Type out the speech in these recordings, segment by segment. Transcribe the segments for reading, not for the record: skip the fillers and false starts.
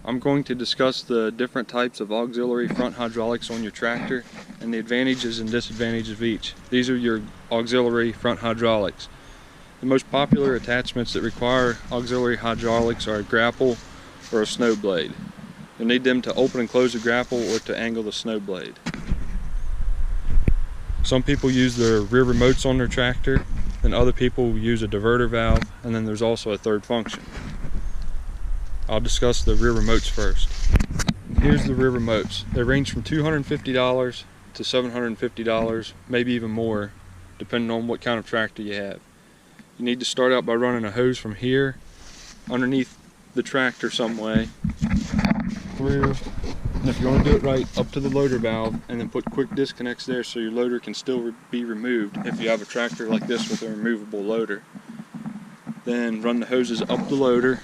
I'm going to discuss the different types of auxiliary front hydraulics on your tractor and the advantages and disadvantages of each. These are your auxiliary front hydraulics. The most popular attachments that require auxiliary hydraulics are a grapple or a snow blade. You'll need them to open and close the grapple or to angle the snow blade. Some people use their rear remotes on their tractor, and other people use a diverter valve, and then there's also a third function. I'll discuss the rear remotes first. Here's the rear remotes. They range from $250 to $750, maybe even more, depending on what kind of tractor you have. You need to start out by running a hose from here underneath the tractor some way through, and if you want to do it right, up to the loader valve, and then put quick disconnects there so your loader can still be removed if you have a tractor like this with a removable loader. Then run the hoses up the loader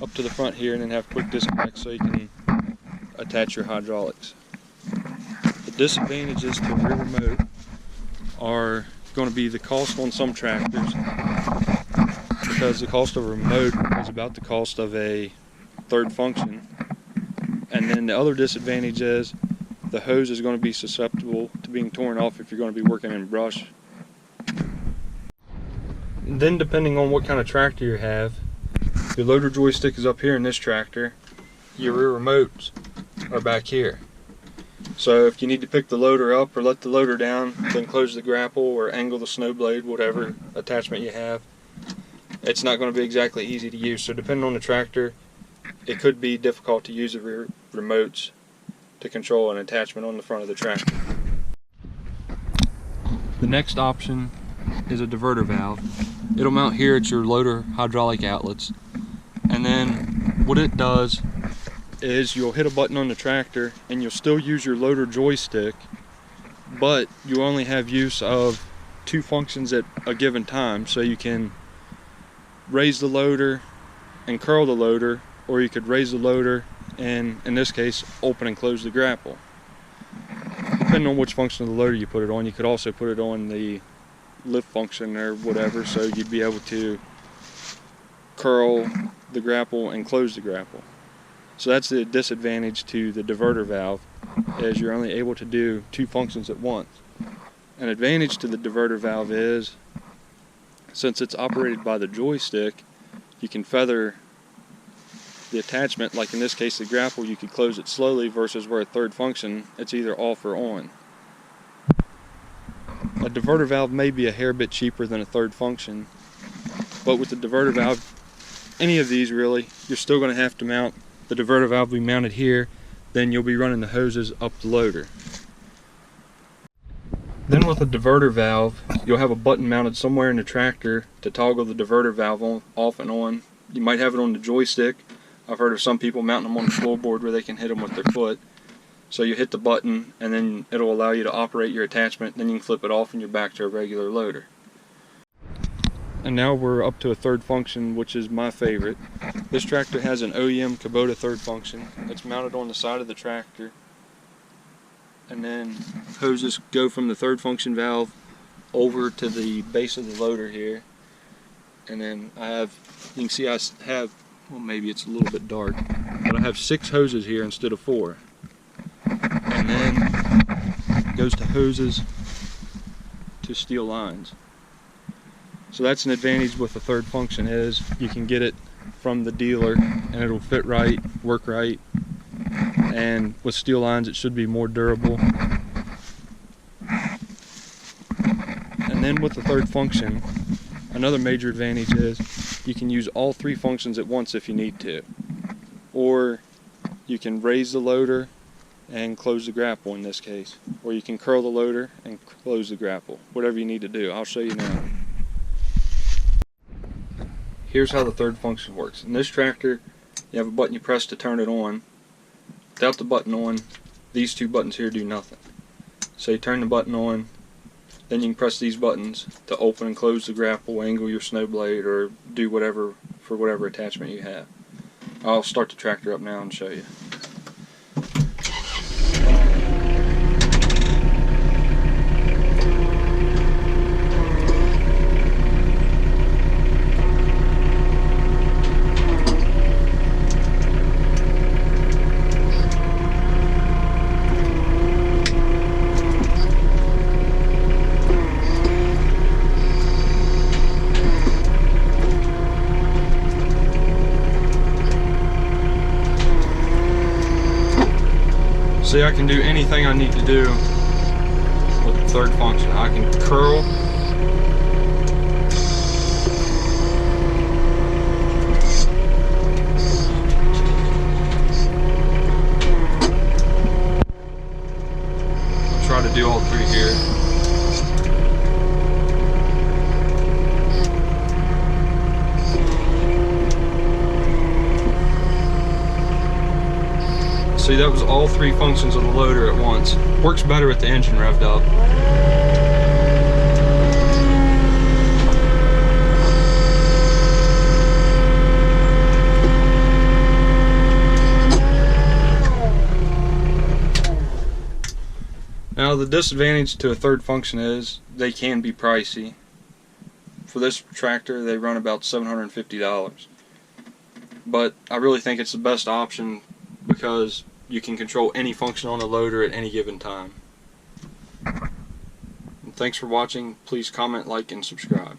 up to the front here, and then have quick disconnects so you can attach your hydraulics. The disadvantages to the rear remote are going to be the cost on some tractors, because the cost of a remote is about the cost of a third function. And then the other disadvantage is the hose is going to be susceptible to being torn off if you're going to be working in brush. And then depending on what kind of tractor you have, your loader joystick is up here in this tractor, your rear remotes are back here. So if you need to pick the loader up or let the loader down, then close the grapple or angle the snow blade, whatever attachment you have, it's not going to be exactly easy to use. So depending on the tractor, it could be difficult to use the rear remotes to control an attachment on the front of the tractor. The next option is a diverter valve. It'll mount here at your loader hydraulic outlets, and then what it does is you'll hit a button on the tractor and you'll still use your loader joystick, but you only have use of two functions at a given time. So you can raise the loader and curl the loader, or you could raise the loader and, in this case, open and close the grapple. Depending on which function of the loader you put it on, you could also put it on the lift function or whatever, so you'd be able to curl the grapple and close the grapple. So that's the disadvantage to the diverter valve, is you're only able to do two functions at once. An advantage to the diverter valve is, since it's operated by the joystick, you can feather the attachment, like in this case the grapple, you could close it slowly, versus where a third function, it's either off or on. A diverter valve may be a hair bit cheaper than a third function, but with the diverter valve, any of these really, you're still going to have to mount the diverter valve will be mounted here, then you'll be running the hoses up the loader. Then with a diverter valve, you'll have a button mounted somewhere in the tractor to toggle the diverter valve on, off and on. You might have it on the joystick. I've heard of some people mounting them on the floorboard where they can hit them with their foot. So you hit the button and then it'll allow you to operate your attachment, then you can flip it off and you're back to a regular loader. And now we're up to a third function, which is my favorite. This tractor has an OEM Kubota third function. It's mounted on the side of the tractor, and then hoses go from the third function valve over to the base of the loader here. And then I have, you can see I have, well, maybe it's a little bit dark, but I have 6 hoses here instead of 4. And then it goes to hoses to steel lines. So that's an advantage with the third function, is you can get it from the dealer and it'll fit right, work right, and with steel lines it should be more durable. And then with the third function, another major advantage is you can use all 3 functions at once if you need to. Or you can raise the loader and close the grapple in this case. Or you can curl the loader and close the grapple. Whatever you need to do. I'll show you now. Here's how the third function works. In this tractor, you have a button you press to turn it on. Without the button on, these 2 buttons here do nothing. So you turn the button on, then you can press these buttons to open and close the grapple, angle your snow blade, or do whatever for whatever attachment you have. I'll start the tractor up now and show you. See, I can do anything I need to do with the third function. I can curl. I'll try to do all three here. See, that was all three functions of the loader at once. Works better with the engine revved up. Now, the disadvantage to a third function is they can be pricey. For this tractor, they run about $750. But I really think it's the best option because you can control any function on the loader at any given time. And thanks for watching. Please comment, like, and subscribe.